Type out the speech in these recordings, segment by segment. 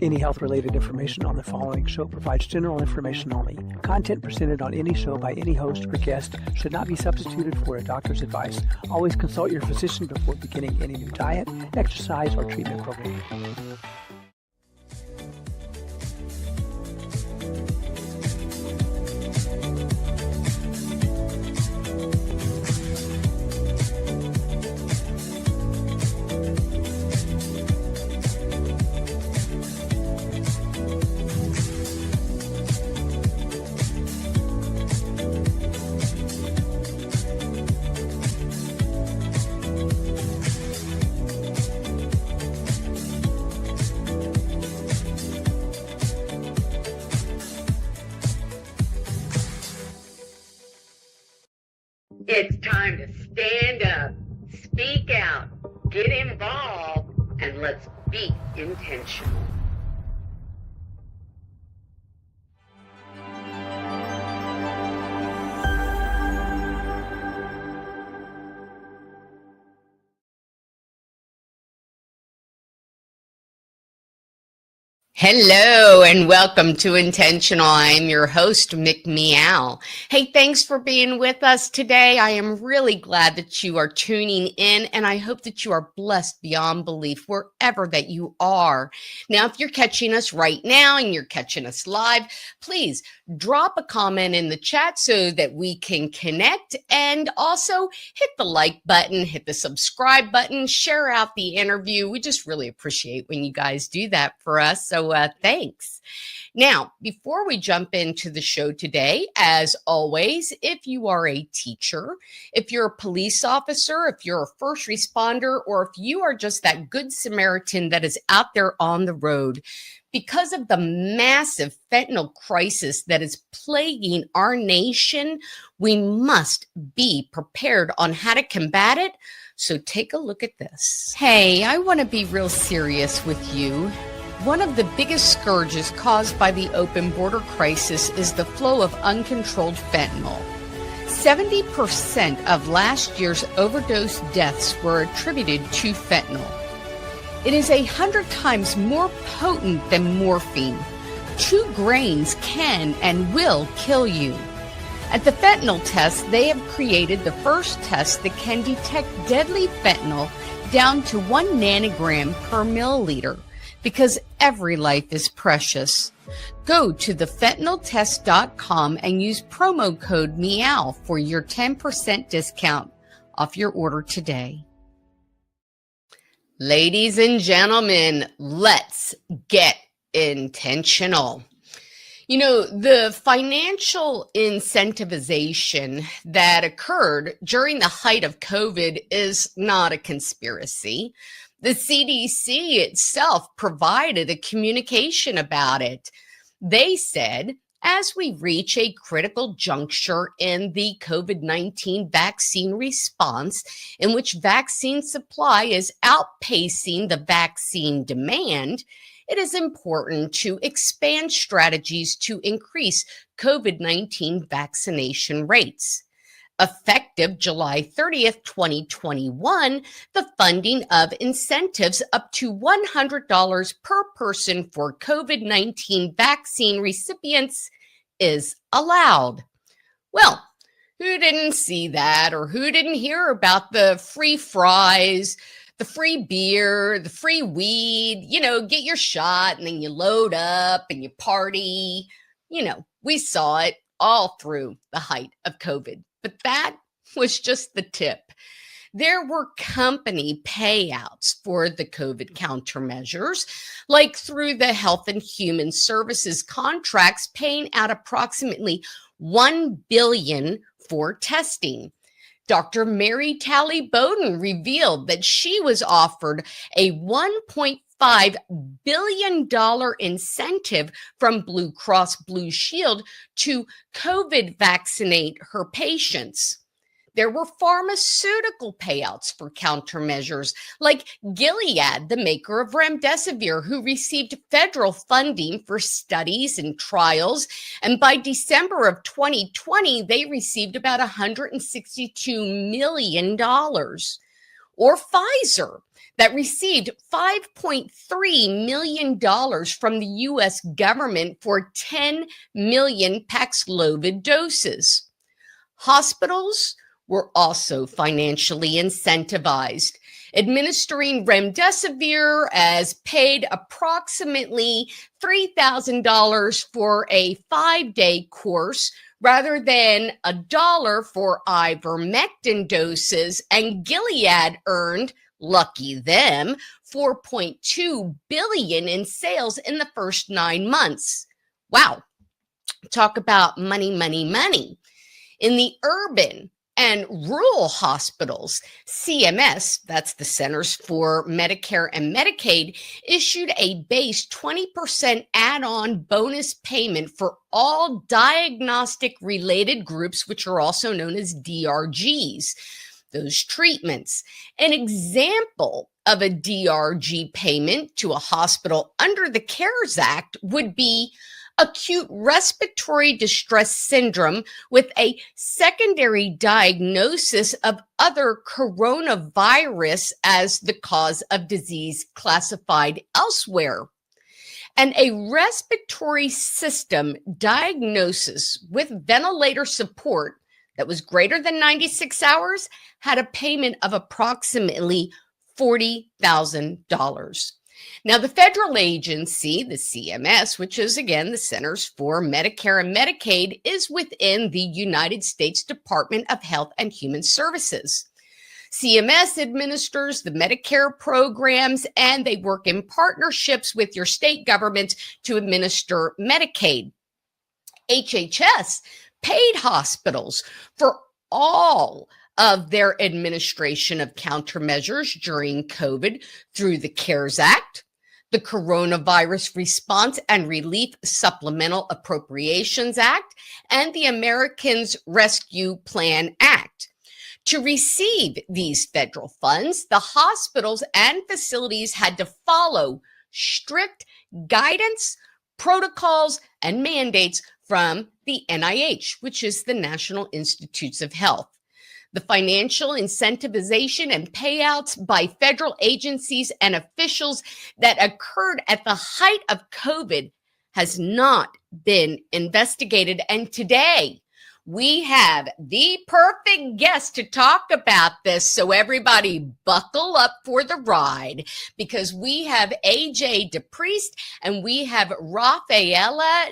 Any health-related information on the following show provides general information only. Content presented on any show by any host or guest should not be substituted for a doctor's advice. Always consult your physician before beginning any new diet, exercise, or treatment program. It's time to stand up, speak out, get involved, and let's be intentional. Hello and welcome to Intentional. I'm your host, Mick Meow. Hey, thanks for being with us today. I am really glad that you are tuning in, and I hope that you are blessed beyond belief wherever that you are. Now, if you're catching us right now and you're catching us live, please drop a comment in the chat so that we can connect, and also hit the like button, hit the subscribe button, share out the interview. We just really appreciate when you guys do that for us. So thanks. Now, before we jump into the show today, as always, if you are a teacher, if you're a police officer, if you're a first responder, or if you are just that good Samaritan that is out there on the road, because of the massive fentanyl crisis that is plaguing our nation, we must be prepared on how to combat it. So take a look at this. Hey, I want to be real serious with you. One of the biggest scourges caused by the open border crisis is the flow of uncontrolled fentanyl. 70% of last year's overdose deaths were attributed to fentanyl. It is 100 times more potent than morphine. 2 grains can and will kill you. At the fentanyl test, they have created the first test that can detect deadly fentanyl down to 1 nanogram per milliliter, because every life is precious. Go to thefentanyltest.com and use promo code MEOW for your 10% discount off your order today. Ladies and gentlemen, let's get intentional. You know, the financial incentivization that occurred during the height of COVID is not a conspiracy. The CDC itself provided a communication about it. They said, as we reach a critical juncture in the COVID-19 vaccine response, in which vaccine supply is outpacing the vaccine demand, it is important to expand strategies to increase COVID-19 vaccination rates. Effective July 30th, 2021, the funding of incentives up to $100 per person for COVID-19 vaccine recipients is allowed. Well, who didn't see that, or who didn't hear about the free fries, the free beer, the free weed? You know, get your shot and then you load up and you party. You know, we saw it all through the height of COVID. But that was just the tip. There were company payouts for the COVID countermeasures, like through the Health and Human Services contracts, paying out approximately $1 billion for testing. Dr. Mary Talley Bowden revealed that she was offered a $1.5 billion incentive from Blue Cross Blue Shield to COVID vaccinate her patients. There were pharmaceutical payouts for countermeasures, like Gilead, the maker of remdesivir, who received federal funding for studies and trials. And by December of 2020, they received about $162 million. or Pfizer, that received $5.3 million from the U.S. government for 10 million Paxlovid doses. Hospitals were also financially incentivized, administering remdesivir as paid approximately $3,000 for a 5-day course rather than $1 for ivermectin doses, and Gilead earned, lucky them, $4.2 billion in sales in the first 9 months. Wow. Talk about money, money, money. In the urban and rural hospitals, CMS, that's the Centers for Medicare and Medicaid, issued a base 20% add-on bonus payment for all diagnostic-related groups, which are also known as DRGs, those treatments. An example of a DRG payment to a hospital under the CARES Act would be acute respiratory distress syndrome with a secondary diagnosis of other coronavirus as the cause of disease classified elsewhere. And a respiratory system diagnosis with ventilator support that was greater than 96 hours had a payment of approximately $40,000. Now, the federal agency, the CMS, which is, again, the Centers for Medicare and Medicaid, is within the United States Department of Health and Human Services. CMS administers the Medicare programs, and they work in partnerships with your state governments to administer Medicaid. HHS paid hospitals for all of their administration of countermeasures during COVID through the CARES Act, the Coronavirus Response and Relief Supplemental Appropriations Act, and the Americans Rescue Plan Act. To receive these federal funds, the hospitals and facilities had to follow strict guidance, protocols, and mandates from the NIH, which is the National Institutes of Health. The financial incentivization and payouts by federal agencies and officials that occurred at the height of COVID has not been investigated. And today, we have the perfect guest to talk about this. So everybody buckle up for the ride, because we have AJ DePriest and we have Rafaela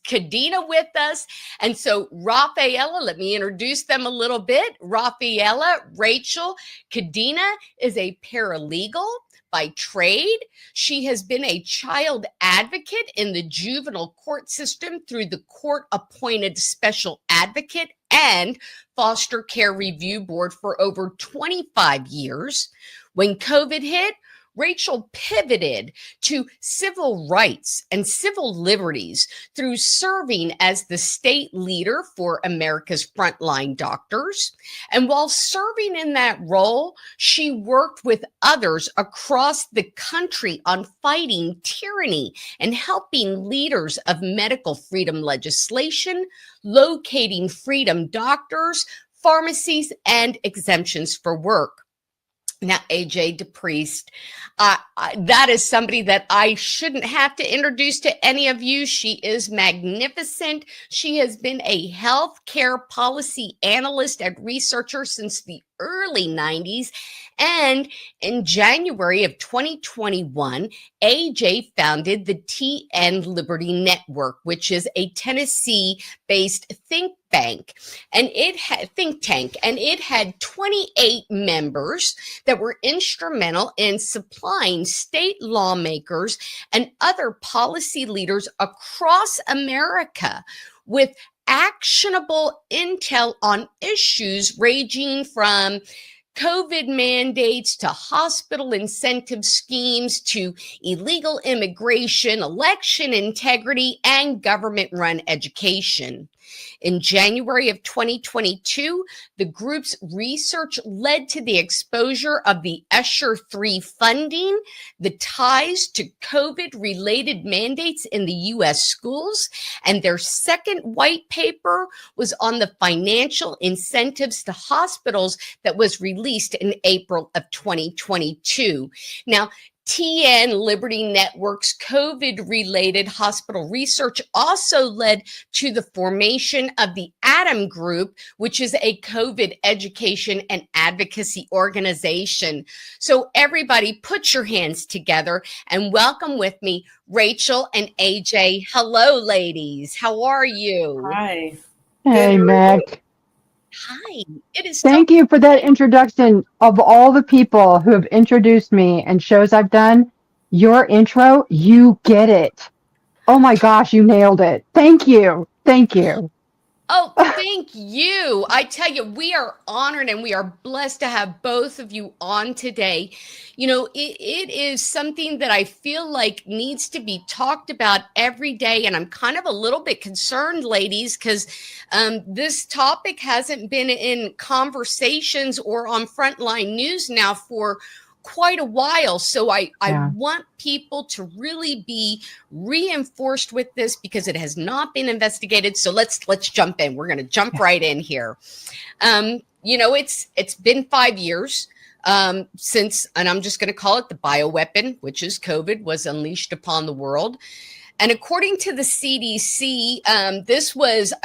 Cadena with us. And so Rafaela, let me introduce them a little bit. Rafaela Rachel Cadena is a paralegal by trade. She has been a child advocate in the juvenile court system through the court-appointed special advocate and foster care review board for over 25 years. When COVID hit, Rachel pivoted to civil rights and civil liberties through serving as the state leader for America's Frontline Doctors. And while serving in that role, she worked with others across the country on fighting tyranny and helping leaders of medical freedom legislation, locating freedom doctors, pharmacies, and exemptions for work. Now, AJ DePriest, that is somebody that I shouldn't have to introduce to any of you. She is magnificent. She has been a healthcare policy analyst and researcher since the early 90s. And in January of 2021, AJ founded the TN Liberty Network, which is a Tennessee-based think tank, and it had 28 members that were instrumental in supplying state lawmakers and other policy leaders across America with actionable intel on issues ranging from COVID mandates to hospital incentive schemes to illegal immigration, election integrity, and government-run education. In January of 2022, the group's research led to the exposure of the ESHER 3 funding, the ties to COVID-related mandates in the U.S. schools, and their second white paper was on the financial incentives to hospitals that was released in April of 2022. Now, TN Liberty Network's COVID-related hospital research also led to the formation of the ATOM Group, which is a COVID education and advocacy organization. So everybody put your hands together and welcome with me Rachel and AJ. Hello, ladies. How are you? Hi. Hey, Meg. Hi. It is Thank you for that introduction. Of all the people who have introduced me and shows I've done, your intro, you get it. Oh my gosh, you nailed it. Thank you. Thank you. Oh, thank you. I tell you, we are honored and we are blessed to have both of you on today. You know, it is something that I feel like needs to be talked about every day. And I'm kind of a little bit concerned, ladies, because this topic hasn't been in conversations or on frontline news now for quite a while. So I want people to really be reinforced with this because it has not been investigated. So let's jump in. We're going to jump right in here. You know, it's been 5 years since, and I'm just going to call it the bioweapon, which is COVID, was unleashed upon the world. And according to the CDC, I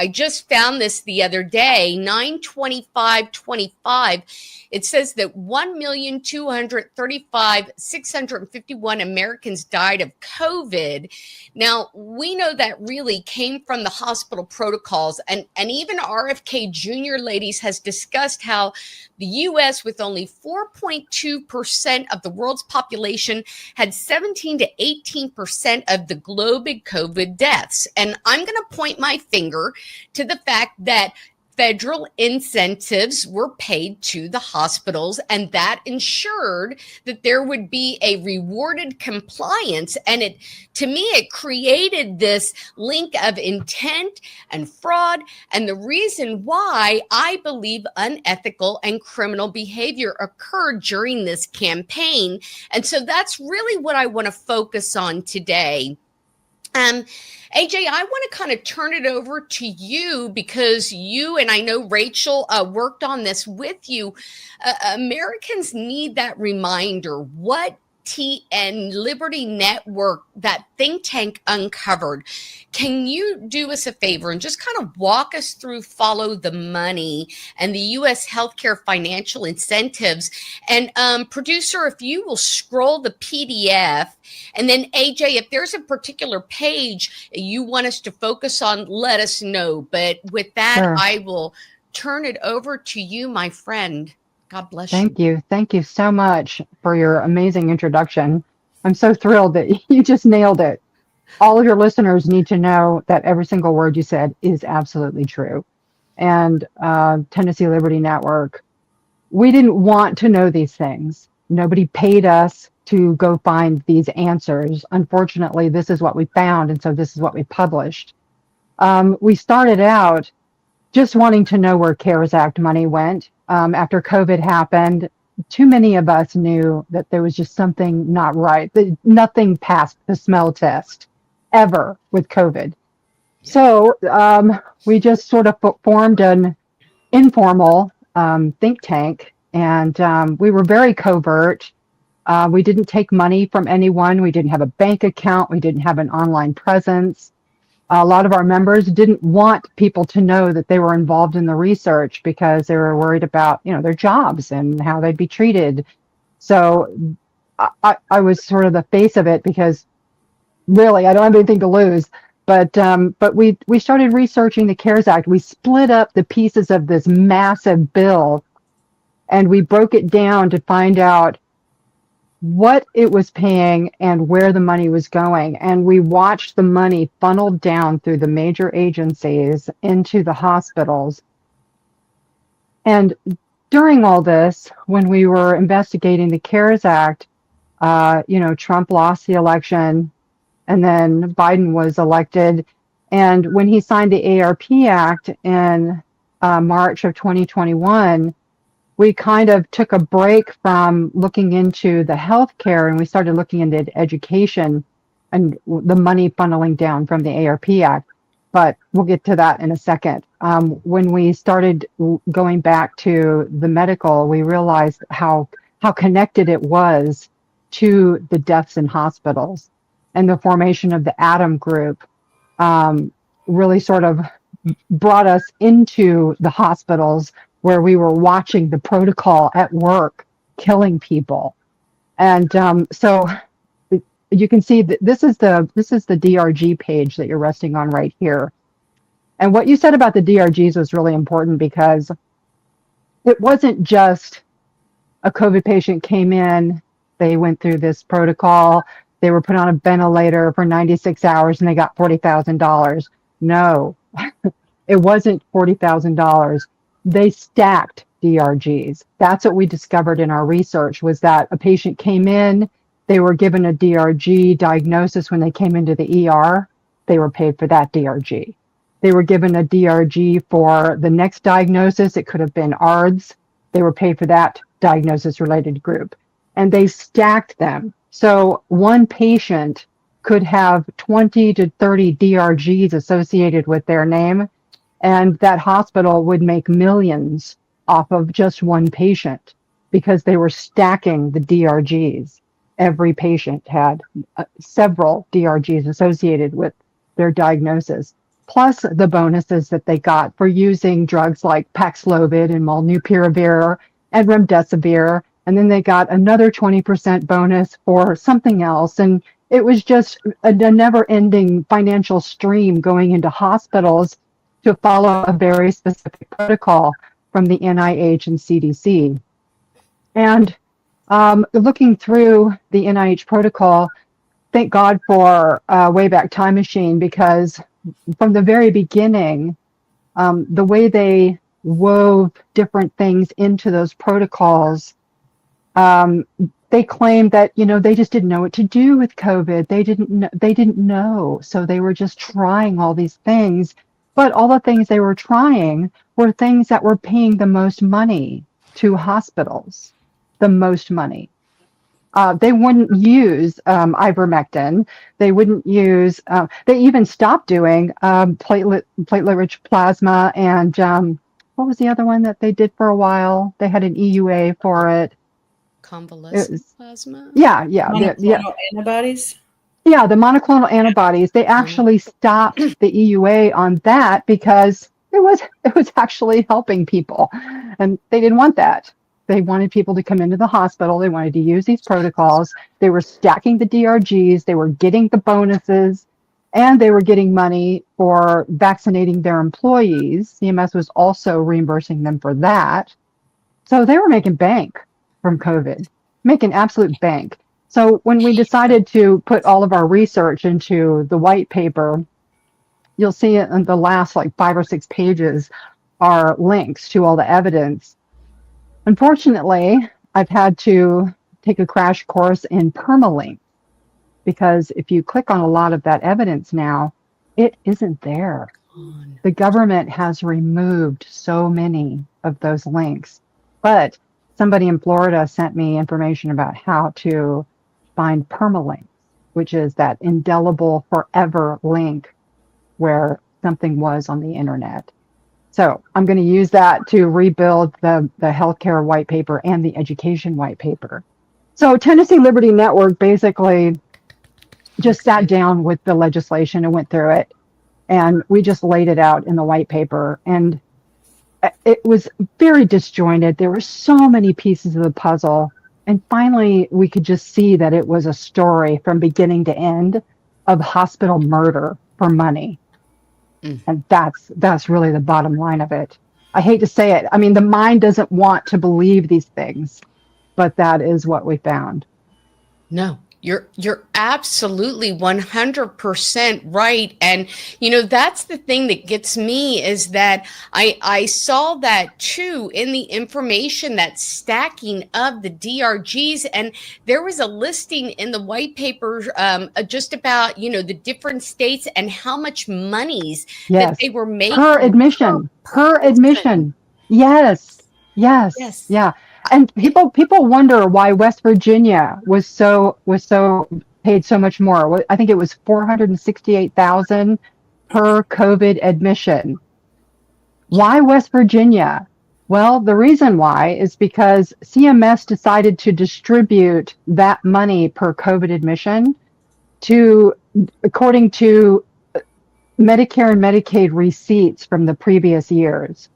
just found this the other day, 9/25/25. It says that 1,235,651 Americans died of COVID. Now, we know that really came from the hospital protocols. And even RFK Jr. ladies has discussed how the U.S., with only 4.2% of the world's population, had 17 to 18% of the global COVID deaths. And I'm going to point my finger to the fact that federal incentives were paid to the hospitals, and that ensured that there would be a rewarded compliance. And to me, it created this link of intent and fraud. And the reason why I believe unethical and criminal behavior occurred during this campaign. And so that's really what I want to focus on today. AJ, I want to kind of turn it over to you because you, and I know Rachel worked on this with you. Americans need that reminder. What TN Liberty Network, that think tank, uncovered. Can you do us a favor and just kind of walk us through Follow the Money and the U.S. healthcare financial incentives? And producer, if you will scroll the PDF, and then AJ, if there's a particular page you want us to focus on, let us know. But with that, sure, I will turn it over to you, my friend. God bless you. Thank you. Thank you so much for your amazing introduction. I'm so thrilled that you just nailed it. All of your listeners need to know that every single word you said is absolutely true. And Tennessee Liberty Network, we didn't want to know these things. Nobody paid us to go find these answers. Unfortunately, this is what we found, and so this is what we published. We started out just wanting to know where CARES Act money went. After COVID happened, too many of us knew that there was just something not right. Nothing passed the smell test ever with COVID. So we just sort of formed an informal think tank, and we were very covert. We didn't take money from anyone. We didn't have a bank account. We didn't have an online presence. A lot of our members didn't want people to know that they were involved in the research because they were worried about, their jobs and how they'd be treated. So I was sort of the face of it because really I don't have anything to lose. But we started researching the CARES Act. We split up the pieces of this massive bill and we broke it down to find out what it was paying and where the money was going. And we watched the money funneled down through the major agencies into the hospitals. And during all this, when we were investigating the CARES Act, Trump lost the election and then Biden was elected. And when he signed the ARP Act in March of 2021, we kind of took a break from looking into the healthcare and we started looking into education and the money funneling down from the ARP Act. But we'll get to that in a second. When we started going back to the medical, we realized how connected it was to the deaths in hospitals, and the formation of the Atom Group really sort of brought us into the hospitals where we were watching the protocol at work killing people. And so you can see that this is the DRG page that you're resting on right here. And what you said about the DRGs was really important, because it wasn't just a COVID patient came in, they went through this protocol, they were put on a ventilator for 96 hours and they got $40,000. No, it wasn't $40,000. They stacked DRGs. That's what we discovered in our research, was that a patient came in, they were given a DRG diagnosis when they came into the ER, they were paid for that DRG. They were given a DRG for the next diagnosis, it could have been ARDS, they were paid for that diagnosis related group. And they stacked them. So one patient could have 20 to 30 DRGs associated with their name, and that hospital would make millions off of just one patient because they were stacking the DRGs. Every patient had several DRGs associated with their diagnosis, plus the bonuses that they got for using drugs like Paxlovid and Molnupiravir and Remdesivir. And then they got another 20% bonus for something else. And it was just a never-ending financial stream going into hospitals to follow a very specific protocol from the NIH and CDC. And looking through the NIH protocol, thank God for Wayback Time Machine, because from the very beginning, the way they wove different things into those protocols, they claimed that, they just didn't know what to do with COVID. They didn't know. So they were just trying all these things. But all the things they were trying were things that were paying the most money to hospitals, the most money. They wouldn't use ivermectin. They wouldn't use, they even stopped doing platelet-rich plasma. And what was the other one that they did for a while? They had an EUA for it. Convalescent plasma? Yeah. Monoclonal antibodies? Yeah, the monoclonal antibodies. They actually stopped the EUA on that because it was actually helping people. And they didn't want that. They wanted people to come into the hospital. They wanted to use these protocols. They were stacking the DRGs. They were getting the bonuses, and they were getting money for vaccinating their employees. CMS was also reimbursing them for that. So they were making bank from COVID, making absolute bank. So when we decided to put all of our research into the white paper, you'll see it in the last 5 or 6 pages are links to all the evidence. Unfortunately, I've had to take a crash course in permalink, because if you click on a lot of that evidence now, it isn't there. The government has removed so many of those links. But somebody in Florida sent me information about how to find permalinks, which is that indelible forever link where something was on the internet. So I'm going to use that to rebuild the healthcare white paper and the education white paper. So Tennessee Liberty Network basically just sat down with the legislation and went through it. And we just laid it out in the white paper. And it was very disjointed. There were so many pieces of the puzzle. And finally, we could just see that it was a story from beginning to end of hospital murder for money. And that's really the bottom line of it. I hate to say it. I mean, the mind doesn't want to believe these things, but that is what we found. No, You're absolutely 100% right. And, that's the thing that gets me is that I saw that too in the information, that stacking of the DRGs. And there was a listing in the white paper just about, the different states and how much monies that they were making. Per admission. Yes. Yeah. And people wonder why West Virginia was so paid so much more. I think it was $468,000 per COVID admission. Why West Virginia? Well, the reason why is because CMS decided to distribute that money per COVID admission according to Medicare and Medicaid receipts from the previous years.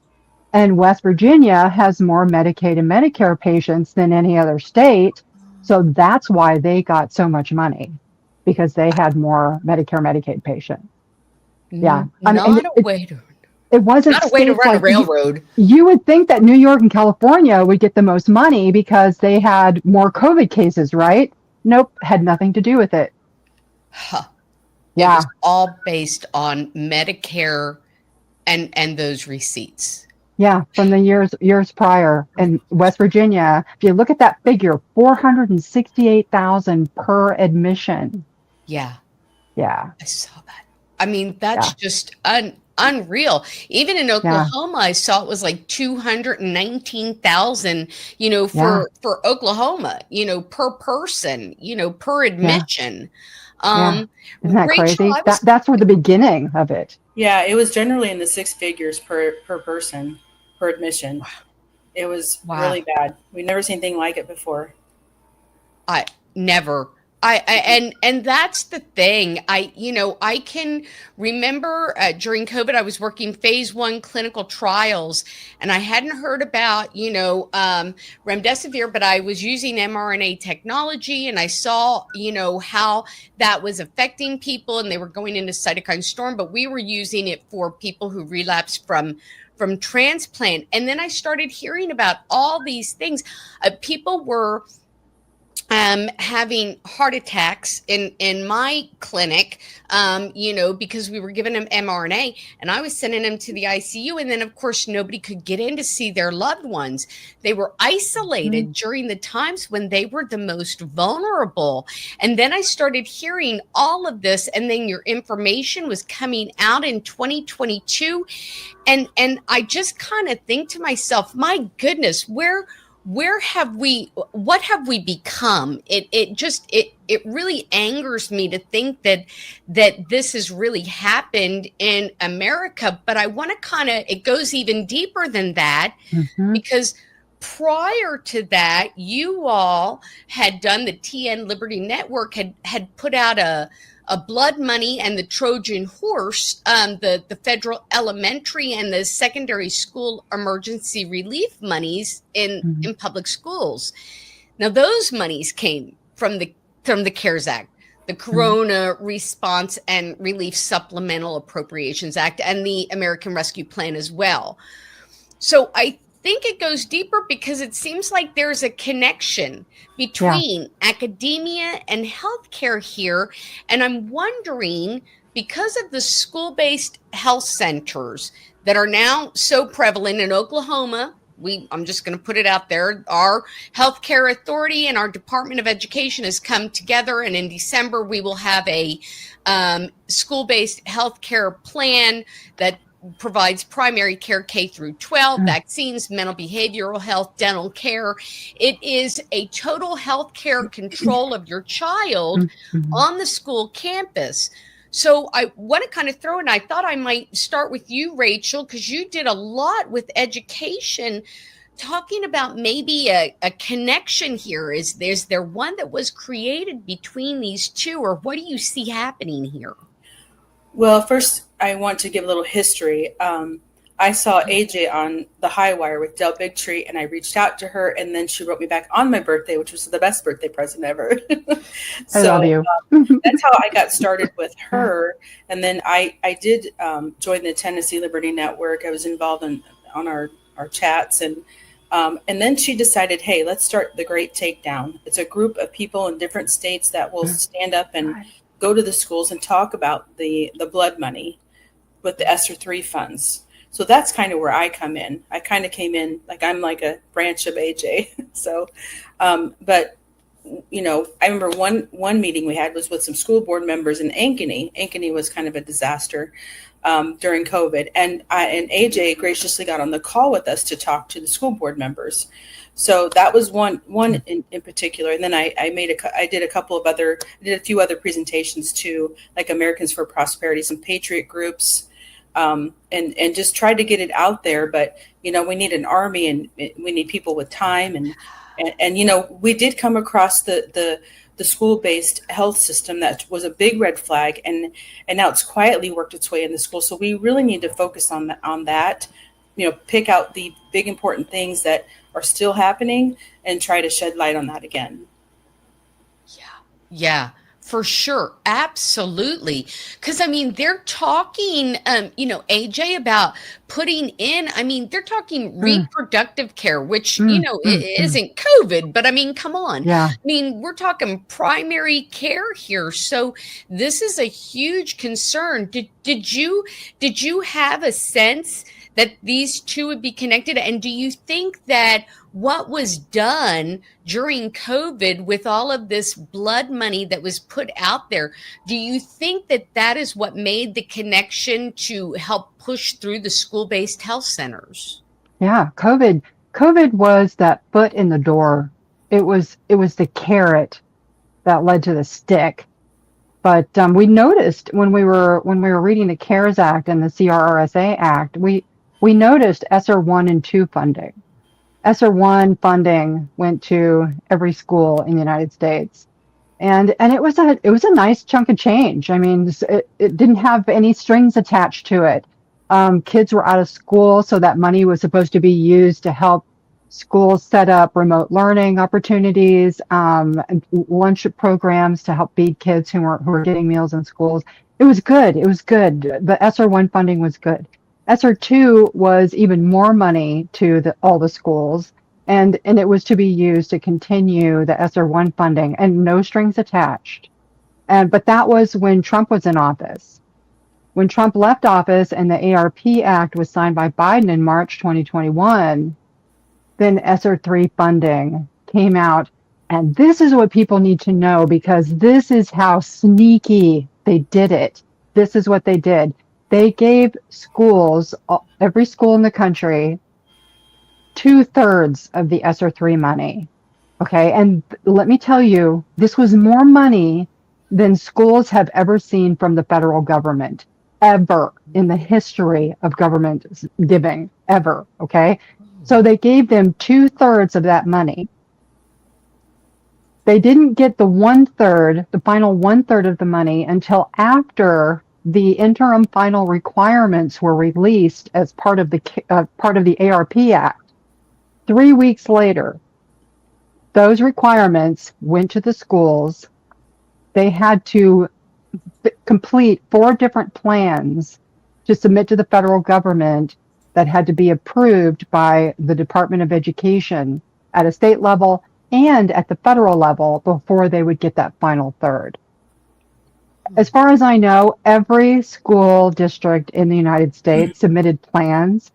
And West Virginia has more Medicaid and Medicare patients than any other state. So that's why they got so much money, because they had more Medicare, Medicaid patients. Yeah. It wasn't not a way to run a railroad. You would think that New York and California would get the most money because they had more COVID cases, right? Nope. Had nothing to do with it. Huh. Yeah. It was all based on Medicare and those receipts. Yeah, from the years prior. In West Virginia, if you look at that figure, $468,000 per admission. Yeah. I saw that. I mean, that's just unreal. Even in Oklahoma, I saw it was like $219,000, for Oklahoma, per person, per admission. Isn't that Rachel, crazy? That's where the beginning of it. Yeah, it was generally in the six figures per person, per admission. Wow. It was really bad. We've never seen anything like it before. Never. And that's the thing. I can remember during COVID, I was working phase 1 clinical trials, and I hadn't heard about, remdesivir, but I was using mRNA technology, and I saw, how that was affecting people, and they were going into cytokine storm, but we were using it for people who relapsed from transplant. And then I started hearing about all these things. People were having heart attacks in my clinic, because we were giving them mRNA, and I was sending them to the ICU. And then, of course, nobody could get in to see their loved ones. They were isolated during the times when they were the most vulnerable. And then I started hearing all of this, and then your information was coming out in 2022. And I just kind of think to myself, my goodness, what have we become? It really angers me to think that this has really happened in America. But I want to it goes even deeper than that, because prior to that, you all had done, the TN Liberty Network had put out a blood money and the Trojan horse, the federal elementary and the secondary school emergency relief monies in public schools. Now, those monies came from the CARES Act, the Corona Response and Relief Supplemental Appropriations Act, and the American Rescue Plan as well. So I think it goes deeper, because it seems like there's a connection between academia and healthcare here. And I'm wondering, because of the school-based health centers that are now so prevalent in Oklahoma, I'm just going to put it out there, our healthcare authority and our Department of Education has come together, and in December we will have a school-based healthcare plan that provides primary care K through 12, vaccines, mental behavioral health, dental care. It is a total health care control of your child on the school campus. So I want to kind of throw in, I thought I might start with you, Rachel, because you did a lot with education, talking about maybe a connection here. Is there one that was created between these two, or what do you see happening here? Well, first, I want to give a little history. I saw AJ on the High Wire with Del Bigtree, and I reached out to her, and then she wrote me back on my birthday, which was the best birthday present ever. I love you. That's how I got started with her. And then I did join the Tennessee Liberty Network. I was involved on our chats, and And then she decided, hey, let's start the Great Takedown. It's a group of people in different states that will stand up and go to the schools and talk about the blood money with the ESSER III funds. So that's kind of where I come in. I kind of came in like I'm like a branch of AJ. So, but you know, I remember one meeting we had was with some school board members in Ankeny. Ankeny was kind of a disaster during COVID, and AJ graciously got on the call with us to talk to the school board members. So that was one in particular, and then I did a few other presentations to like Americans for Prosperity, some patriot groups. And just tried to get it out there, but you know, we need an army and we need people with time and you know, we did come across the school-based health system that was a big red flag, and now it's quietly worked its way in the school. So we really need to focus on that, you know, pick out the big important things that are still happening and try to shed light on that again. Yeah. For sure. Absolutely. Because, I mean, they're talking, you know, AJ, about putting in, I mean, they're talking reproductive care, which, you know, isn't COVID, but I mean, come on. Yeah. I mean, we're talking primary care here. So this is a huge concern. Did you have a sense that these two would be connected? And do you think that what was done during COVID with all of this blood money that was put out there, do you think that that is what made the connection to help push through the school-based health centers? Yeah, COVID was that foot in the door. It was the carrot that led to the stick. But we noticed when we were reading the CARES Act and the CRRSA Act, we noticed ESSER 1 and 2 funding. ESSER 1 funding went to every school in the United States. And it was a nice chunk of change. I mean, it didn't have any strings attached to it. Kids were out of school, so that money was supposed to be used to help schools set up remote learning opportunities, lunch programs to help feed kids who were getting meals in schools. It was good. The ESSER 1 funding was good. ESSER 2 was even more money to all the schools, and it was to be used to continue the ESSER 1 funding and no strings attached. But that was when Trump was in office. When Trump left office and the ARP Act was signed by Biden in March 2021, then ESSER 3 funding came out. And this is what people need to know, because this is how sneaky they did it. This is what they did. They gave schools, every school in the country, 2/3 of the ESSER 3 money. Okay. And let me tell you, this was more money than schools have ever seen from the federal government, ever in the history of government giving, ever. Okay. So they gave them 2/3 of that money. They didn't get the 1/3, the final 1/3 of the money, until after the interim final requirements were released as part of the ARP Act. 3 weeks later, those requirements went to the schools. They had to complete 4 different plans to submit to the federal government that had to be approved by the Department of Education at a state level and at the federal level before they would get that final third. As far as I know, every school district in the United States submitted plans.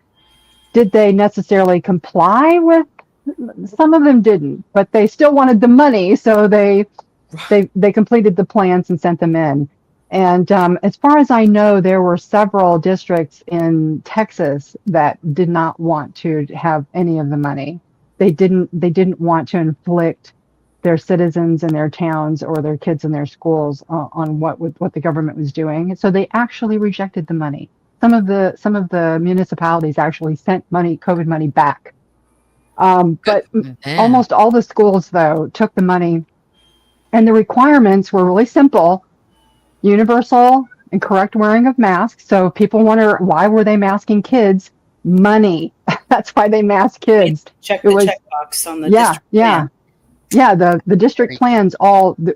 Did they necessarily comply with? Some of them didn't, but they still wanted the money, so they completed the plans and sent them in. And as far as I know, there were several districts in Texas that did not want to have any of the money. They didn't want to inflict their citizens in their towns or their kids in their schools on what the government was doing. So they actually rejected the money. Some of the municipalities actually sent COVID money back. But almost all the schools, though, took the money, and the requirements were really simple: universal and correct wearing of masks. So people wonder, why were they masking kids? Money. That's why they masked kids. Check the checkbox on the district plan. Yeah, the district plans,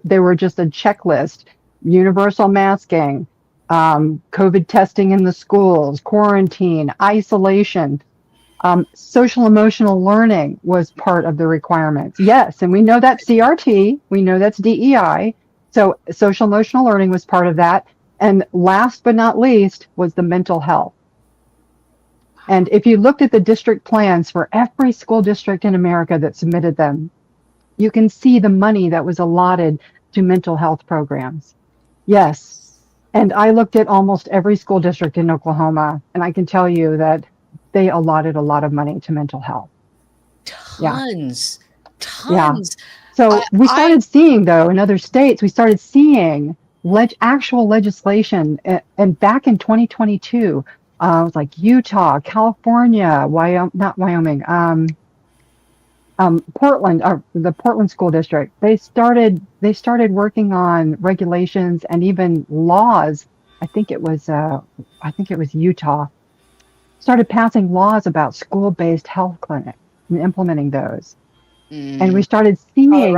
they were just a checklist: universal masking, COVID testing in the schools, quarantine, isolation. Social emotional learning was part of the requirements. Yes, and we know that's CRT, we know that's DEI. So social emotional learning was part of that. And last but not least was the mental health. And if you looked at the district plans for every school district in America that submitted them, you can see the money that was allotted to mental health programs. Yes. And I looked at almost every school district in Oklahoma, and I can tell you that they allotted a lot of money to mental health. Tons. So we started seeing, though, in other states, we started seeing actual legislation. And back in 2022, it was like Utah, California, not Wyoming, Portland, the Portland School District. They started working on regulations and even laws. I think it was Utah. Started passing laws about school-based health clinics and implementing those. And we started seeing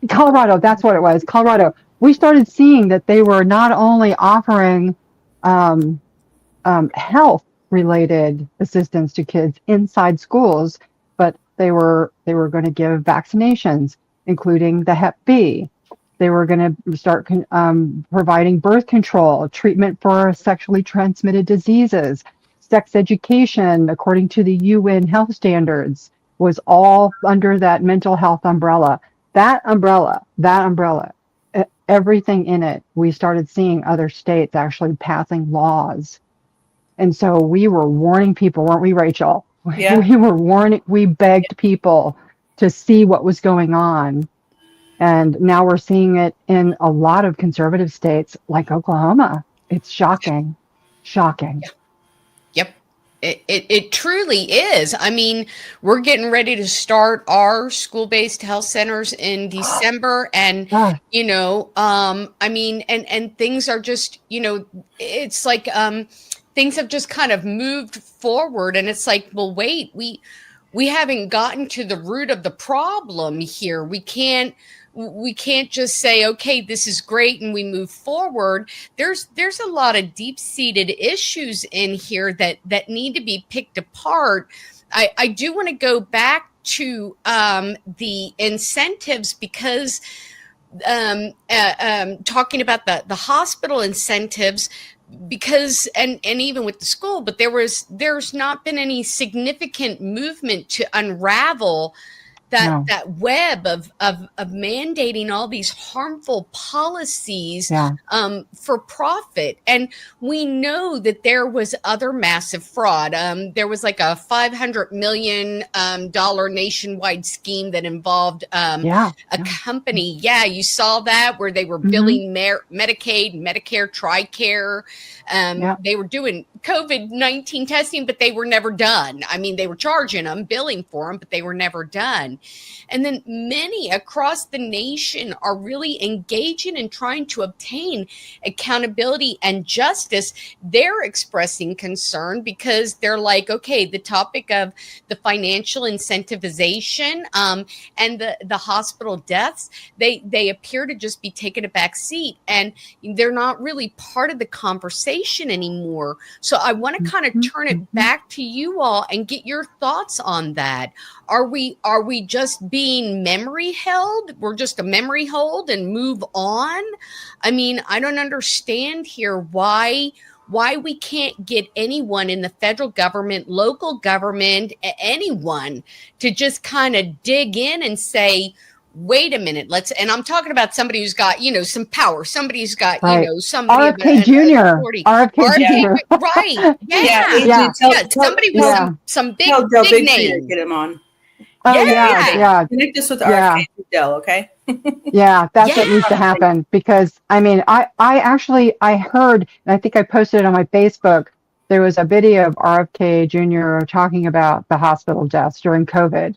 Colorado, that's what it was. Colorado. We started seeing that they were not only offering health related assistance to kids inside schools, but they were going to give vaccinations, including the Hep B. They were going to start providing birth control, treatment for sexually transmitted diseases, sex education, according to the UN health standards, was all under that mental health umbrella. That umbrella, everything in it, we started seeing other states actually passing laws. And so we were warning people, weren't we, Rachel? Yeah. We begged people to see what was going on. And now we're seeing it in a lot of conservative states like Oklahoma. It's shocking. Yep. It truly is. I mean, we're getting ready to start our school-based health centers in December. And, I mean, and things are just, it's like things have just kind of moved forward. And it's like, well, wait, we haven't gotten to the root of the problem here. We can't just say, okay, this is great, and we move forward. There's a lot of deep-seated issues in here that need to be picked apart. I do want to go back to the incentives, because talking about the hospital incentives, because and even with the school, but there's not been any significant movement to unravel that web of mandating all these harmful policies for profit. And we know that there was other massive fraud. There was like a $500 million nationwide scheme that involved a company. Yeah, you saw that, where they were billing Medicaid, Medicare, TRICARE. They were doing COVID-19 testing, but they were never done. I mean, they were charging them, billing for them, but they were never done. And then many across the nation are really engaging in trying to obtain accountability and justice. They're expressing concern because they're like, okay, the topic of the financial incentivization and the hospital deaths, they appear to just be taking a back seat, and they're not really part of the conversation anymore. So I want to kind of turn it back to you all and get your thoughts on that. Are we just being memory held? We're just a memory hold and move on? I mean, I don't understand here why we can't get anyone in the federal government, local government, anyone to just kind of dig in and say, wait a minute, and I'm talking about somebody who's got, some power, somebody who's got, somebody RFK Jr. Right. Yeah. Somebody with some big name. Get him on. Connect us with RFK Dell, okay? That's what needs to happen, because I mean, I heard, and I think I posted it on my Facebook, there was a video of RFK Jr. talking about the hospital deaths during COVID.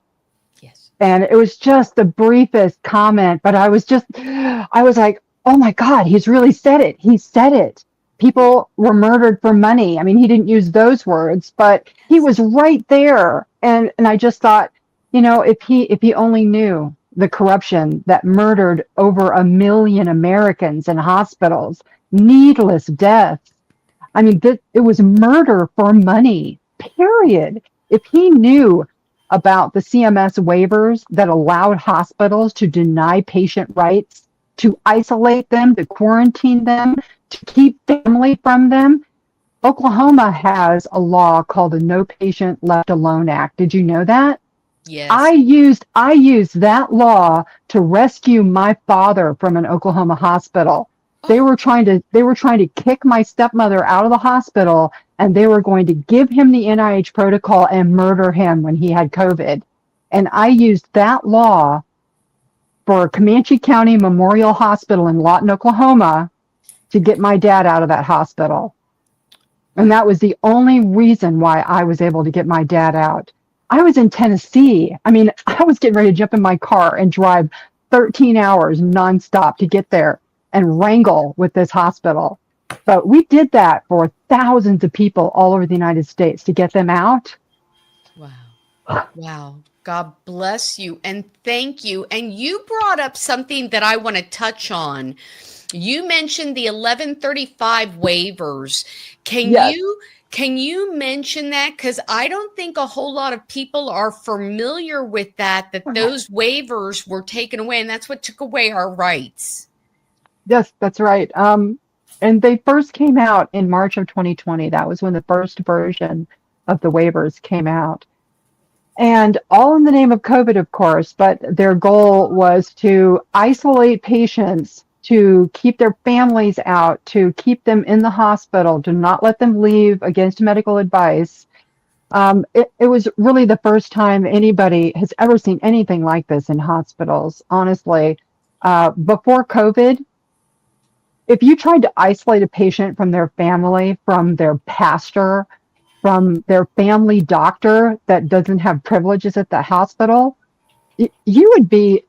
Yes. And it was just the briefest comment, but I was like, oh my God, he's really said it. He said it. People were murdered for money. I mean, he didn't use those words, but he was right there. And I just thought, if he only knew the corruption that murdered over 1 million Americans in hospitals, needless deaths. I mean, it was murder for money. period. If he knew about the CMS waivers that allowed hospitals to deny patient rights, to isolate them, to quarantine them, to keep family from them, Oklahoma has a law called the No Patient Left Alone Act. Did you know that? Yes. I used that law to rescue my father from an Oklahoma hospital. They were trying to kick my stepmother out of the hospital, and they were going to give him the NIH protocol and murder him when he had COVID. And I used that law for Comanche County Memorial Hospital in Lawton, Oklahoma, to get my dad out of that hospital. And that was the only reason why I was able to get my dad out. I was in Tennessee. I mean, I was getting ready to jump in my car and drive 13 hours nonstop to get there and wrangle with this hospital. But we did that for thousands of people all over the United States to get them out. Wow. Wow. God bless you and thank you. And you brought up something that I want to touch on. You mentioned the 1135 waivers. Can you mention that? Because I don't think a whole lot of people are familiar with that those waivers were taken away, and that's what took away our rights. Yes, that's right. And they first came out in March of 2020. That was when the first version of the waivers came out. And all in the name of COVID, of course, but their goal was to isolate patients, to keep their families out, to keep them in the hospital, to not let them leave against medical advice. It was really the first time anybody has ever seen anything like this in hospitals, honestly. Before COVID, if you tried to isolate a patient from their family, from their pastor, from their family doctor that doesn't have privileges at the hospital, you would be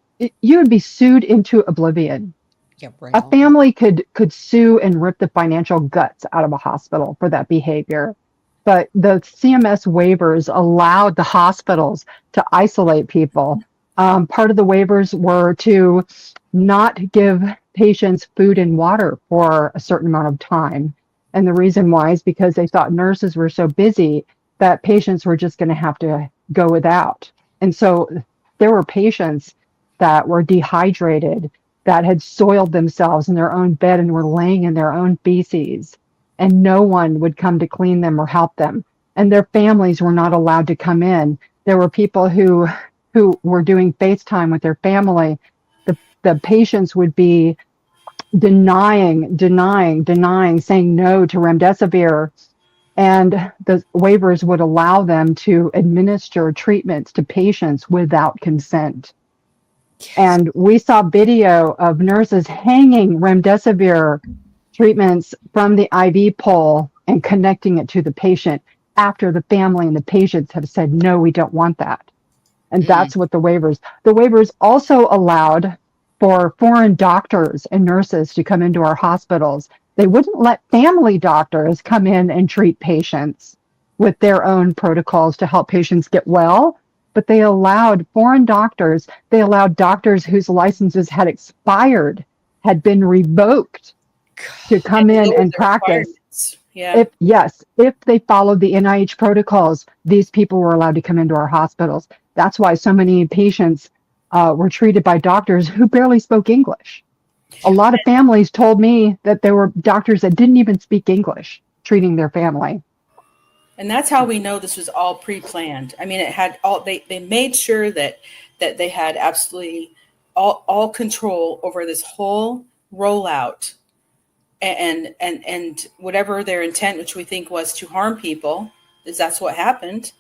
sued into oblivion. Yeah, right. A family could sue and rip the financial guts out of a hospital for that behavior. But the CMS waivers allowed the hospitals to isolate people. Part of the waivers were to not give patients food and water for a certain amount of time. And the reason why is because they thought nurses were so busy that patients were just going to have to go without. And so there were patients that were dehydrated, that had soiled themselves in their own bed and were laying in their own feces, and no one would come to clean them or help them. And their families were not allowed to come in. There were people who were doing FaceTime with their family. The patients would be denying, saying no to remdesivir. And the waivers would allow them to administer treatments to patients without consent. Yes. And we saw video of nurses hanging remdesivir treatments from the IV pole and connecting it to the patient after the family and the patients have said, no, we don't want that. And that's what the waivers also allowed for foreign doctors and nurses to come into our hospitals. They wouldn't let family doctors come in and treat patients with their own protocols to help patients get well, but they allowed foreign doctors, they allowed doctors whose licenses had expired, had been revoked, to come in and practice. Yeah. If they followed the NIH protocols, these people were allowed to come into our hospitals. That's why so many patients were treated by doctors who barely spoke English. A lot of families told me that there were doctors that didn't even speak English treating their family. And that's how we know this was all pre-planned. I mean, it had all, they made sure that they had absolutely all control over this whole rollout and whatever their intent, which we think was to harm people, is that's what happened.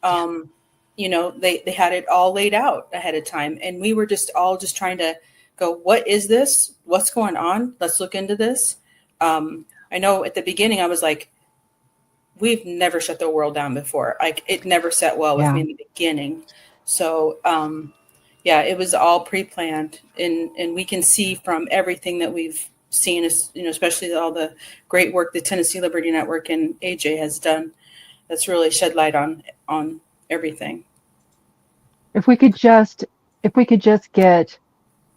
You know, they had it all laid out ahead of time. And we were just trying to go, what is this? What's going on? Let's look into this. I know at the beginning, I was like, we've never shut the world down before. Like, it never set well with me in the beginning. So, it was all pre-planned. And we can see from everything that we've seen, especially all the great work the Tennessee Liberty Network and AJ has done, that's really shed light on everything. If we could just get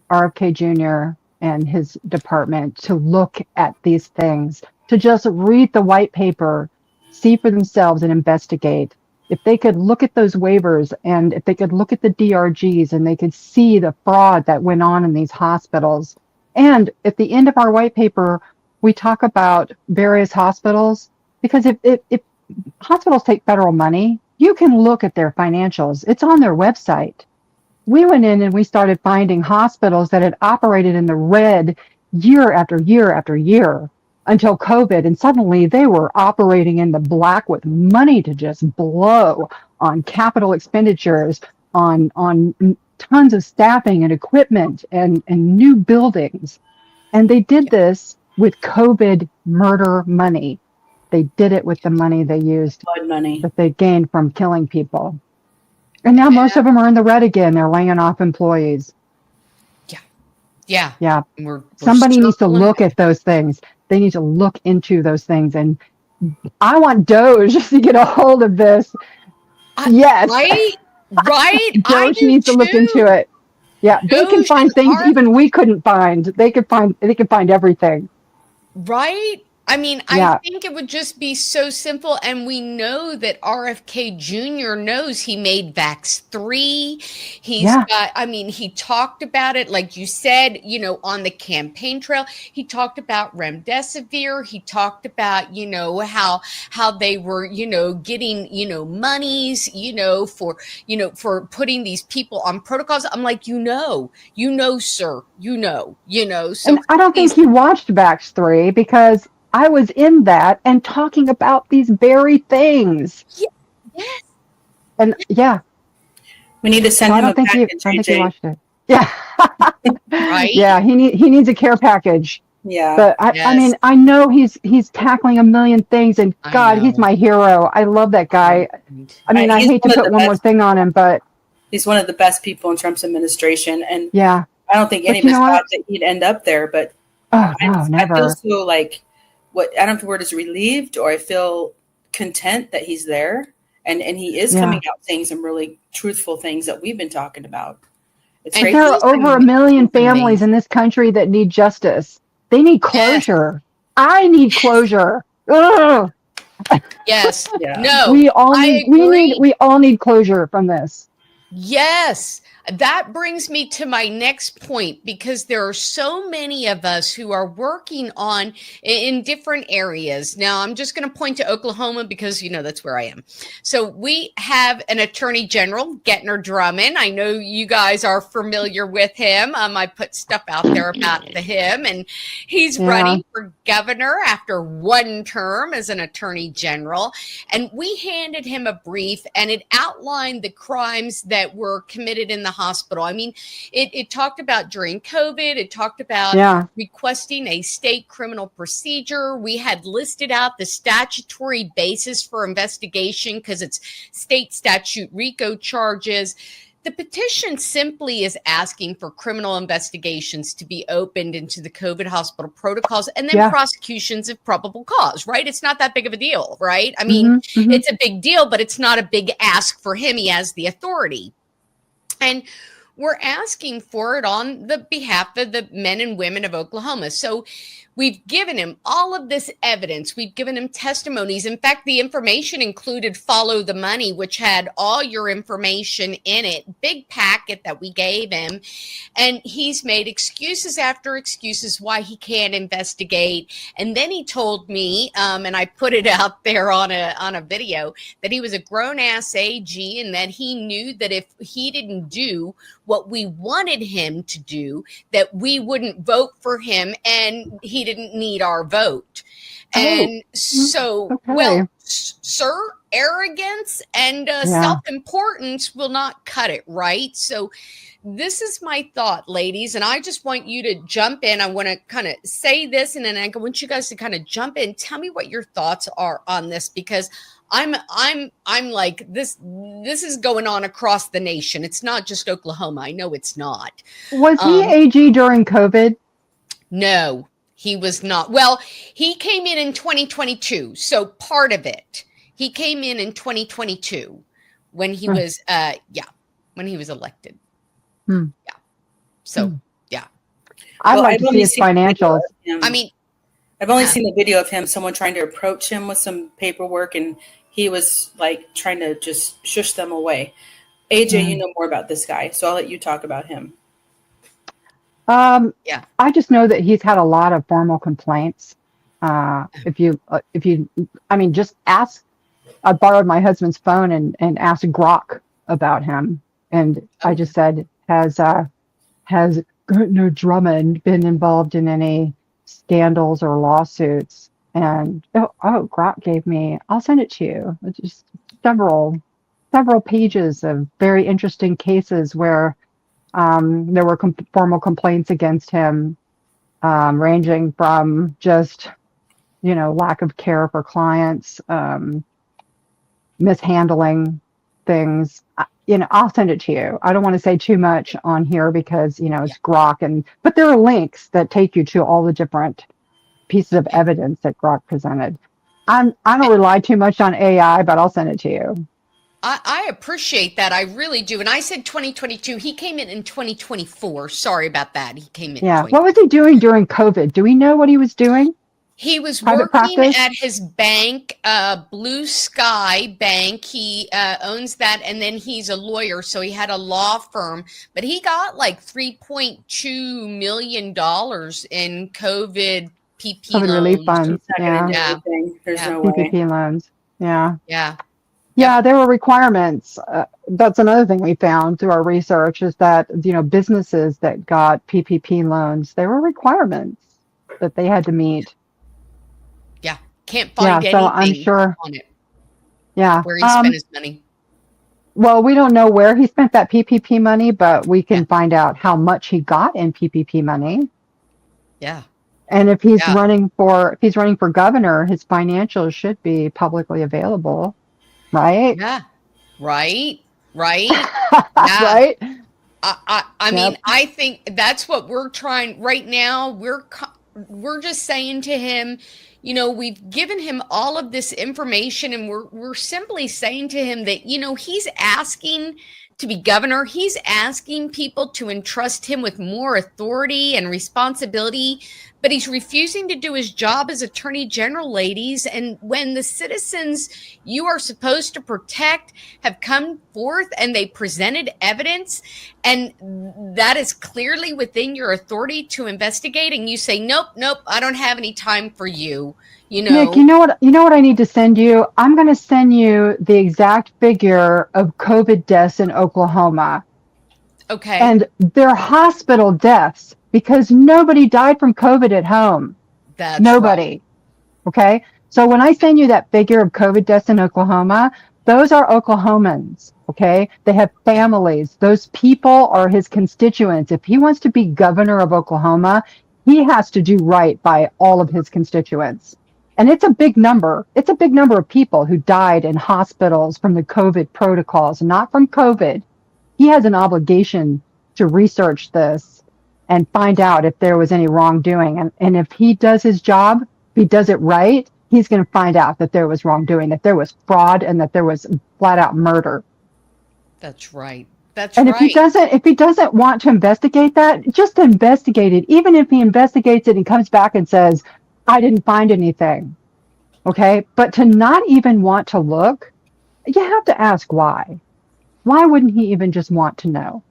RFK Jr. and his department to look at these things, to just read the white paper see for themselves and investigate, if they could look at those waivers and if they could look at the DRGs and they could see the fraud that went on in these hospitals. And at the end of our white paper, we talk about various hospitals, because if hospitals take federal money, you can look at their financials. It's on their website. We went in and we started finding hospitals that had operated in the red year after year after year until COVID, and suddenly they were operating in the black with money to just blow on capital expenditures, on tons of staffing and equipment and new buildings. And they did this with COVID murder money. They did it with the money they used, Blood money. that they gained from killing people. And now most of them are in the red again. They're laying off employees. Yeah. Yeah. We're Somebody needs to circling look at those things. They need to look into those things. And I want Doge to get a hold of this. Yes. Right? Right? Doge needs to look into it. Yeah. They can Doge find and things even we couldn't find. They could find everything. Right? I mean, Yeah. I think it would just be so simple. And we know that RFK Jr. knows he made Vax 3. He's got, I mean, he talked about it, like you said, you know, on the campaign trail. He talked about remdesivir. He talked about, you know, how they were, you know, getting, you know, monies, for putting these people on protocols. I'm like, sir, so. And I don't think he watched Vax 3 because I was in that and talking about these very things. Yes. And We need to send I him a don't think he package, watched it. Yeah. Right? Yeah, he needs a care package. Yeah. But I mean, I know he's tackling a million things, and I God, he's know. my hero. I love that guy. I mean, I He's hate to one of put the one more best. thing on him, but He's one of the best people in Trump's administration, and yeah. I don't think But any of you us know what? thought that he'd end up there. But Oh I no, feel never. so like I don't know if the word is relieved, or I feel content that he's there, and he is Yeah. coming out saying some really truthful things that we've been talking about. It's And great. There he's are over a million amazing. families in this country that need justice. They need closure. I need closure. Ugh. Yes. Yeah. No. We all I need agree. closure from this. Yes. That brings me to my next point, because there are so many of us who are working on in different areas. Now, I'm just going to point to Oklahoma because, that's where I am. So we have an attorney general, Gettner Drummond. I know you guys are familiar with him. I put stuff out there about him, and he's running for governor after one term as an attorney general. And we handed him a brief, and it outlined the crimes that were committed in the hospital. I mean, it talked about during COVID, it talked about requesting a state criminal procedure. We had listed out the statutory basis for investigation because it's state statute RICO charges. The petition simply is asking for criminal investigations to be opened into the COVID hospital protocols and then prosecutions of probable cause, right? It's not that big of a deal, right? I mean, it's a big deal, but it's not a big ask for him. He has the authority. And we're asking for it on the behalf of the men and women of Oklahoma. So we've given him all of this evidence. We've given him testimonies. In fact, the information included Follow the Money, which had all your information in it. Big packet that we gave him. And he's made excuses after excuses why he can't investigate. And then he told me, and I put it out there on a video, that he was a grown-ass AG and that he knew that if he didn't do what we wanted him to do, that we wouldn't vote for him, and he didn't need our vote. And so, well, sir, arrogance and self-importance will not cut it, right? So this is my thought, ladies, and I just want you to jump in. I want to kind of say this, and then I want you guys to kind of jump in. Tell me what your thoughts are on this, because I'm like, this is going on across the nation. It's not just Oklahoma. I know it's not. Was he AG during COVID? No, he was not. Well, he came in 2022. So part of it, he came in 2022 when he was, when he was elected. Yeah. So, I'd Well, like I've to see only his seen financials. him. I mean, I've only Yeah. seen the video of him, someone trying to approach him with some paperwork, and he was like trying to just shush them away. AJ, you know more about this guy, so I'll let you talk about him. Yeah. I just know that he's had a lot of formal complaints. If you, I mean, just ask. I borrowed my husband's phone and asked Grok about him, and I just said, has Gertner Drummond been involved in any scandals or lawsuits? And Grok gave me. I'll send it to you. It's just several pages of very interesting cases where there were formal complaints against him, ranging from just, lack of care for clients, mishandling things. I'll send it to you. I don't want to say too much on here because, it's Grok, but there are links that take you to all the different pieces of evidence that Grok presented. I don't rely too much on AI, but I'll send it to you. I appreciate that. I really do. And I said 2022. He came in 2024. Sorry about that. He came in. Yeah. What was he doing during COVID? Do we know what he was doing? He was Private working practice? at his bank, Blue Sky Bank. He owns that, and then he's a lawyer, so he had a law firm. But he got like $3.2 million in COVID PPP COVID relief loans. funds. He's not Yeah. going to do Yeah. anything. There's Yeah. no way. PPP loans. Yeah. Yeah. Yeah, there were requirements. That's another thing we found through our research is that, businesses that got PPP loans, there were requirements that they had to meet. Yeah. Can't find Yeah, so I'm anything sure. on it Yeah. where he spent his money. Well, we don't know where he spent that PPP money, but we can Yeah. find out how much he got in PPP money. Yeah. And if he's Yeah. running for governor, his financials should be publicly available, right? Yeah. Right. Right. Yeah. Right? I mean, Yep. I think that's what we're trying right now. We're just saying to him, we've given him all of this information, and we're simply saying to him that, he's asking to be governor. He's asking people to entrust him with more authority and responsibility, but he's refusing to do his job as attorney general, ladies. And when the citizens you are supposed to protect have come forth and they presented evidence, and that is clearly within your authority to investigate, and you say, nope, I don't have any time for you. Nick, you know what I need to send you? I'm going to send you the exact figure of COVID deaths in Oklahoma. Okay. And they're hospital deaths because nobody died from COVID at home. That's Nobody. right. Okay. So when I send you that figure of COVID deaths in Oklahoma, those are Oklahomans. Okay. They have families. Those people are his constituents. If he wants to be governor of Oklahoma, he has to do right by all of his constituents. And it's a big number. It's a big number of people who died in hospitals from the COVID protocols, not from COVID. He has an obligation to research this and find out if there was any wrongdoing. And if he does his job, if he does it right, he's going to find out that there was wrongdoing, that there was fraud, and that there was flat out murder. That's right. That's and right. if he doesn't want to investigate that, just investigate it. Even if he investigates it and comes back and says, I didn't find anything. Okay. But to not even want to look, you have to ask why. Why wouldn't he even just want to know?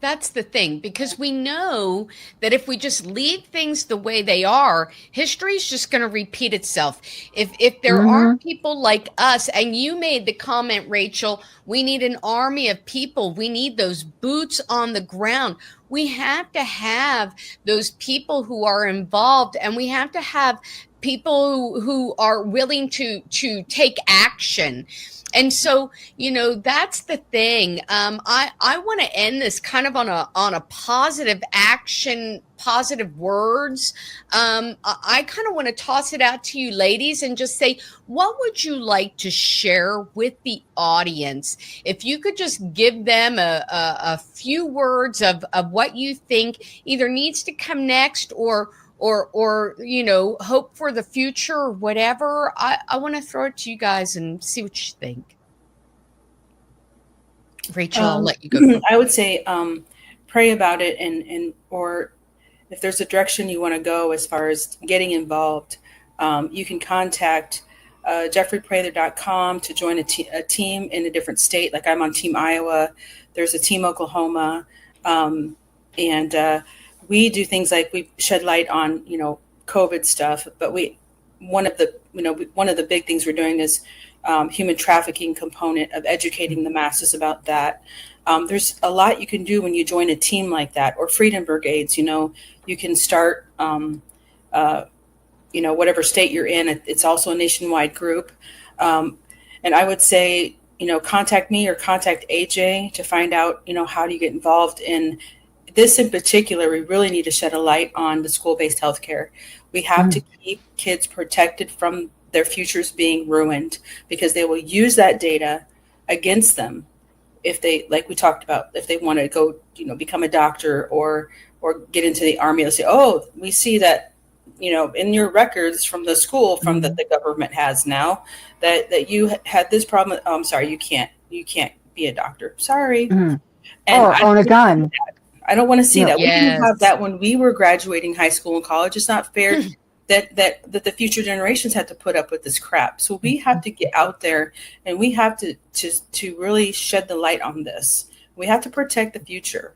That's the thing, because we know that if we just leave things the way they are, history is just going to repeat itself. If there aren't people like us, and you made the comment, Rachel, we need an army of people. We need those boots on the ground. We have to have those people who are involved, and we have to have people who are willing to take action. And so, that's the thing. I want to end this kind of on a positive action, positive words. I kind of want to toss it out to you ladies and just say, what would you like to share with the audience? If you could just give them a few words of what you think either needs to come next or hope for the future or whatever. I want to throw it to you guys and see what you think. Rachel, I'll let you go. I would say pray about it or if there's a direction you want to go as far as getting involved, you can contact jeffreyprather.com to join a team in a different state. Like I'm on Team Iowa. There's a Team Oklahoma. And we do things like we shed light on, COVID stuff. But one of the big things we're doing is human trafficking component of educating the masses about that. There's a lot you can do when you join a team like that, or Freedom Brigades. You can start, whatever state you're in. It's also a nationwide group. And I would say, contact me or contact AJ to find out, how do you get involved in this in particular. We really need to shed a light on the school-based healthcare. We have to keep kids protected from their futures being ruined, because they will use that data against them if they, like we talked about, if they want to go, become a doctor or get into the Army. They'll say, oh, we see that, in your records from the school that the government has now that you had this problem. Oh, I'm sorry, you can't be a doctor. Sorry. Mm-hmm. And or own a gun. I don't want to see that. Yes. We didn't have that when we were graduating high school and college. It's not fair that the future generations had to put up with this crap. So we have to get out there, and we have to really shed the light on this. We have to protect the future.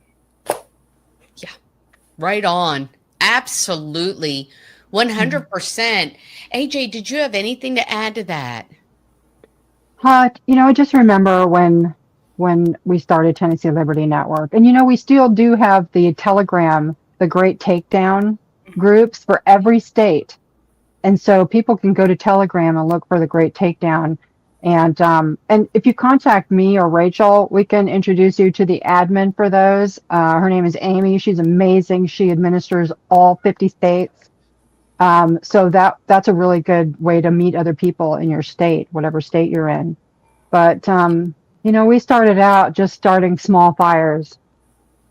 Yeah, right on. Absolutely. 100%. AJ, did you have anything to add to that? I just remember when we started Tennessee Liberty Network, and we still do have the Telegram, the Great Takedown groups for every state, and so people can go to Telegram and look for the Great Takedown. And if you contact me or Rachel, we can introduce you to the admin for those. Her name is Amy. She's amazing. She administers all 50 states. So that's a really good way to meet other people in your state, whatever state you're in. But, we started out just starting small fires,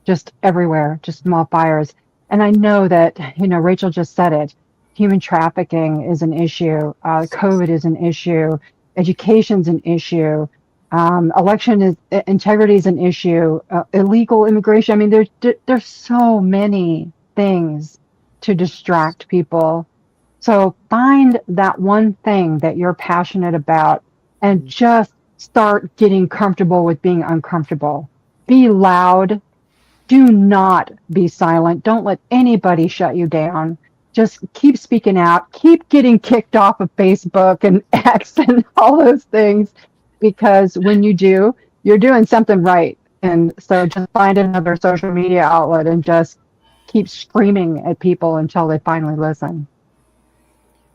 just everywhere, just small fires. And I know that, Rachel just said it, human trafficking is an issue. COVID is an issue. Education's an issue. Election integrity is an issue. Illegal immigration. I mean, there's so many things to distract people. So find that one thing that you're passionate about and just start getting comfortable with being uncomfortable. Be loud. Do not be silent. Don't let anybody shut you down. Just keep speaking out. Keep getting kicked off of Facebook and X and all those things, because when you do, you're doing something right. And so just find another social media outlet and just keep screaming at people until they finally listen.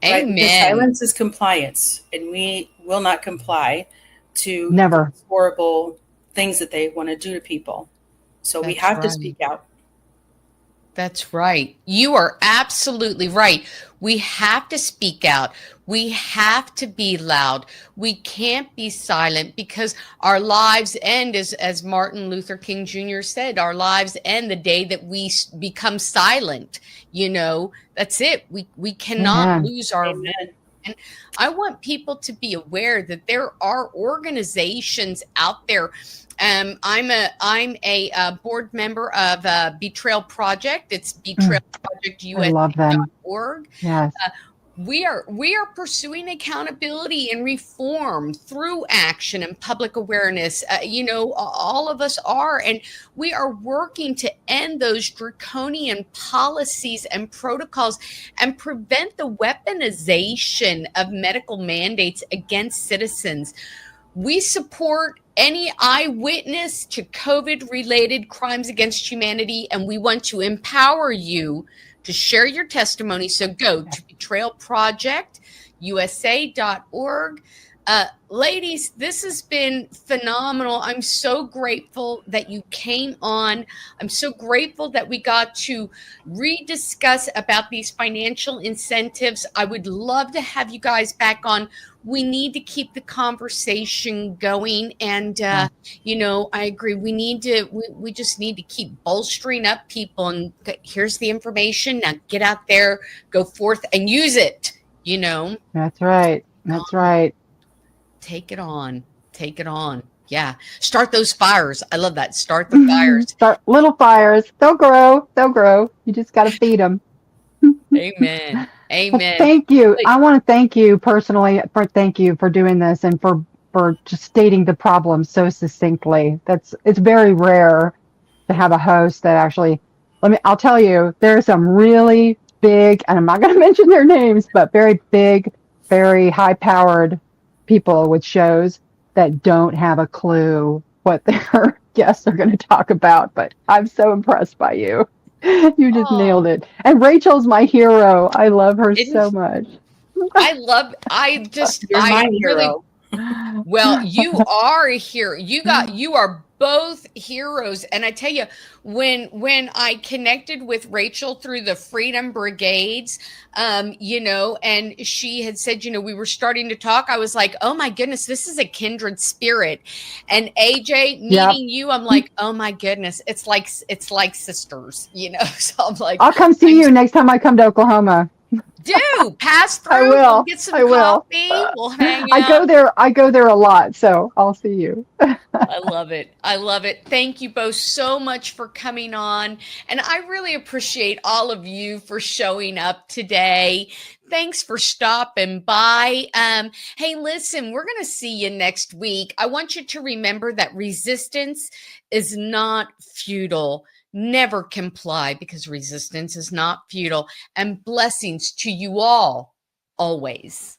Amen. The silence is compliance, and we will not comply to Never. horrible things that they want to do to people. So we have to speak out. That's right. You are absolutely right. We have to speak out. We have to be loud. We can't be silent, because our lives end, as Martin Luther King Jr. said, our lives end the day that we become silent. That's it. We cannot lose our. Amen. And I want people to be aware that there are organizations out there. I'm a board member of Betrayal Project. It's betrayalprojectusa.org. Yes. We are pursuing accountability and reform through action and public awareness. All of us are, and we are working to end those draconian policies and protocols and prevent the weaponization of medical mandates against citizens. We support any eyewitness to COVID-related crimes against humanity, and we want to empower you to share your testimony. So go to betrayalprojectusa.org. Ladies, this has been phenomenal. I'm so grateful that you came on. I'm so grateful that we got to rediscuss about these financial incentives. I would love to have you guys back on. We need to keep the conversation going. And, I agree. We just need to keep bolstering up people. And here's the information. Now get out there, go forth and use it, That's right. That's right. Take it on. Take it on. Yeah. Start those fires. I love that. Start the fires. Start little fires. They'll grow. They'll grow. You just got to feed them. Amen. Amen. Well, thank you. I want to thank you personally for doing this and for just stating the problem so succinctly. It's very rare to have a host that actually, I'll tell you, there are some really big, and I'm not going to mention their names, but very big, very high powered people with shows that don't have a clue what their guests are going to talk about. But I'm so impressed by you. You just nailed it. And Rachel's my hero. I love her so much. You're my hero. Well, you are a hero. You are both heroes. And I tell you, when I connected with Rachel through the Freedom Brigades, and she had said, we were starting to talk, I was like, oh my goodness, this is a kindred spirit. And AJ, meeting you, I'm like, oh my goodness, it's like sisters, So I'm like, I'll come see you next time I come to Oklahoma. Do pass through. I will. We'll get some coffee. We'll hang out. I go there a lot, so I'll see you. I love it. I love it. Thank you both so much for coming on. And I really appreciate all of you for showing up today. Thanks for stopping by. Hey, listen, we're going to see you next week. I want you to remember that resistance is not futile. Never comply, because resistance is not futile. And blessings to you all, always.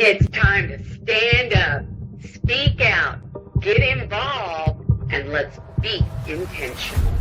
It's time to stand up, speak out, get involved, and let's be intentional.